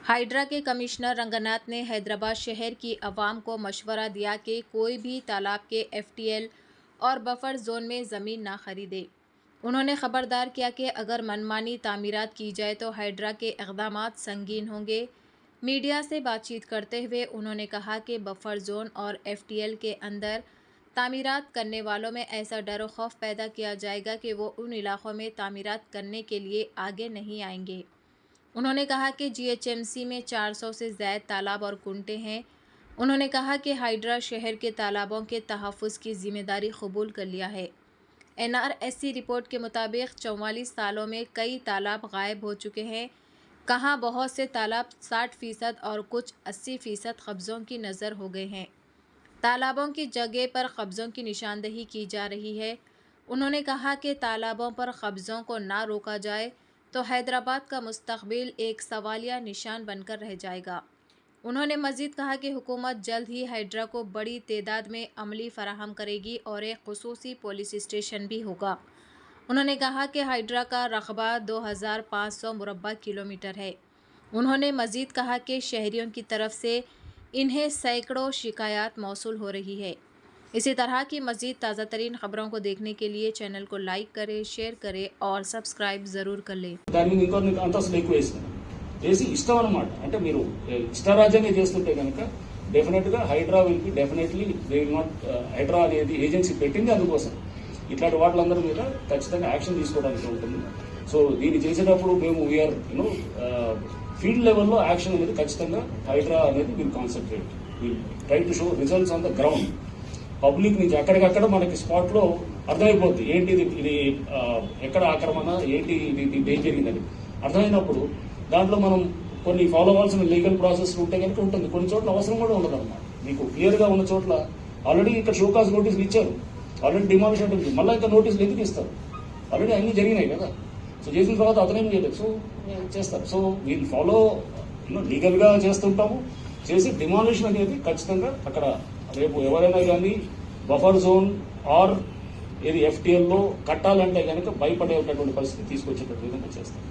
Hydra के commissioner Ranganath ने हैदराबाद शहर की आवाम को मशवरा दिया कि कोई भी तालाब के एफटीएल और बफर जोन में ज़मीन ना खरीदे। उन्होंने खबरदार किया कि अगर मनमानी तामीरात की जाए तो हाइड्रा के इक़दामात संगीन होंगे। मीडिया से बातचीत करते हुए उन्होंने कहा कि बफर जोन और एफटीएल के अंदर तामीरात करने वालों में ऐसा डर और खौफ पैदा किया जाएगा कि वो उन इलाक़ों में तामीरात करने के लिए आगे नहीं आएंगे। उन्होंने कहा कि जीएचएमसी में 400 से ज़ायद तालाब और कुंटे हैं। उन्होंने कहा कि हाइड्रा शहर के तालाबों के तहफ़्फ़ुज़ की ज़िम्मेदारी कबूल कर लिया है। एनआरएससी रिपोर्ट के मुताबिक 44 सालों में कई तालाब गायब हो चुके हैं। कहाँ बहुत से तालाब 60% और कुछ 80% कब्ज़ों की नज़र हो गए हैं। तालाबों की जगह पर कब्ज़ों की निशानदही की जा रही है। उन्होंने कहा कि तालाबों पर कब्ज़ों को ना रोका जाए तो हैदराबाद का मुस्तकबिल एक सवालिया निशान बनकर रह जाएगा। उन्होंने मज़ीद कहा कि हुकूमत जल्द ही हाइड्रा को बड़ी तादाद में अमली फराहम करेगी और एक खुसूसी पुलिस स्टेशन भी होगा। उन्होंने कहा कि हाइड्रा का रकबा 2500 मुरब्बा किलोमीटर है। उन्होंने मज़ीद कहा कि शहरियों की तरफ से इन्हें सैकड़ों शिकायत मौसूल हो रही है। इसी तरह की मज़ीद ताज़ा तरीन खबरों को देखने के लिए चैनल को लाइक करें, शेयर करें और सब्सक्राइब ज़रूर कर लें। చేసి ఇష్టం అన్నమాట. అంటే మీరు ఇష్టరాజ్యంగా చేస్తుంటే కనుక డెఫినెట్గా HYDRAA will be definitely they will not HYDRAA అనేది ఏజెన్సీ పెట్టింది అందుకోసం. ఇట్లాంటి వాటిలందరి మీద ఖచ్చితంగా యాక్షన్ తీసుకోవడానికి ఉంటుంది. సో దీన్ని చేసేటప్పుడు మేము వీఆర్ ఫీల్డ్ లెవెల్లో యాక్షన్ అనేది ఖచ్చితంగా హైడ్రా అనేది will concentrate, will try to show results on the ground. Public నుంచి అక్కడికక్కడ మనకి స్పాట్లో అర్థమైపోద్ది ఏంటి ఇది ఎక్కడ ఆక్రమణ, ఏంటి ఇది ఏం జరిగిందని అర్థమైనప్పుడు దాంట్లో మనం కొన్ని ఫాలో అవ్వాల్సిన లీగల్ ప్రాసెస్ ఉంటే కనుక ఉంటుంది. కొన్ని చోట్ల అవసరం కూడా ఉండదు అన్నమాట. మీకు క్లియర్గా ఉన్న చోట్ల ఆల్రెడీ ఇక్కడ షోకాజ్ నోటీసులు ఇచ్చారు, ఆల్రెడీ డిమాలిషన్ అంటే మళ్ళీ ఇంకా నోటీసులు ఎందుకు ఇస్తారు? ఆల్రెడీ అన్నీ జరిగినాయి కదా. సో చేసిన తర్వాత అతనేం చేయలేదు, సో చేస్తారు. సో వీళ్ళు ఫాలో లీగల్గా చేస్తుంటాము. చేసి డిమాలిషన్ అనేది ఖచ్చితంగా అక్కడ రేపు ఎవరైనా కానీ బఫర్ జోన్ ఆర్ ఏది ఎఫ్టీఎల్లో కట్టాలంటే కనుక భయపడేటటువంటి పరిస్థితి తీసుకొచ్చేటట్టు విధంగా చేస్తాం.